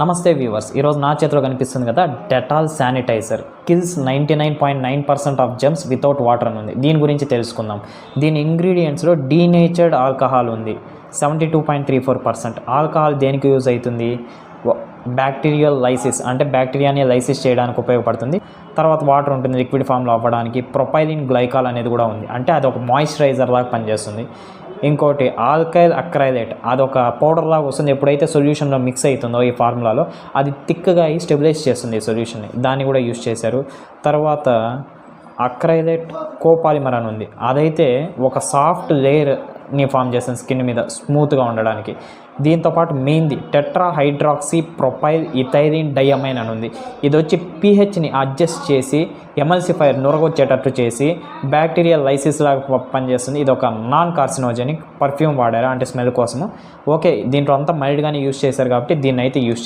నమస్తే వ్యూవర్స్, ఈరోజు నా చేతిలో కనిపిస్తుంది కదా Dettol sanitiser kills 99.9% of germs without water అని ఉంది. దీని గురించి తెలుసుకుందాం. దీని ఇంగ్రీడియంట్స్లో డీనేచర్డ్ ఆల్కహాల్ ఉంది 72.34%. ఆల్కహాల్ దేనికి యూజ్ అవుతుంది? బ్యాక్టీరియల్ లైసిస్ అంటే బ్యాక్టీరియాని లైసిస్ చేయడానికి ఉపయోగపడుతుంది. తర్వాత వాటర్ ఉంటుంది లిక్విడ్ ఫామ్లో అవ్వడానికి. ప్రొపైలిన్ గ్లైకాల్ అనేది కూడా ఉంది, అంటే అది ఒక మాయిశ్చరైజర్ లాగా పనిచేస్తుంది. ఇంకోటి ఆల్కైల్ అక్రైలేట్, అదొక పౌడర్ లాగా వస్తుంది. ఎప్పుడైతే సొల్యూషన్లో మిక్స్ అవుతుందో ఈ ఫార్ములాలో అది థిక్గా అయ్యి స్టెబిలైజ్ చేస్తుంది ఈ సొల్యూషన్ని. దాన్ని కూడా యూజ్ చేశారు. తర్వాత అక్రైలేట్ కోపాలిమర్ అని ఉంది, అదైతే ఒక సాఫ్ట్ లేయర్ని ఫామ్ చేస్తుంది స్కిన్ మీద స్మూత్గా ఉండడానికి. దీంతోపాటు మెయిన్ది టెట్రాహైడ్రాక్సీ ప్రొపైల్ ఇథైలిన్ డైఅమైన్ అని ఉంది. ఇది వచ్చి పీహెచ్ని అడ్జస్ట్ చేసి ఎమల్సిఫైర్ నురగొచ్చేటట్టు చేసి బ్యాక్టీరియల్ లైసిస్ లాగా పనిచేస్తుంది. ఇది ఒక నాన్ కార్సినోజెనిక్. పర్ఫ్యూమ్ వాడారా అంటే స్మెల్ కోసము. ఓకే, దీంట్లో అంతా మైల్డ్గానే యూజ్ చేశారు కాబట్టి దీన్ని అయితే యూజ్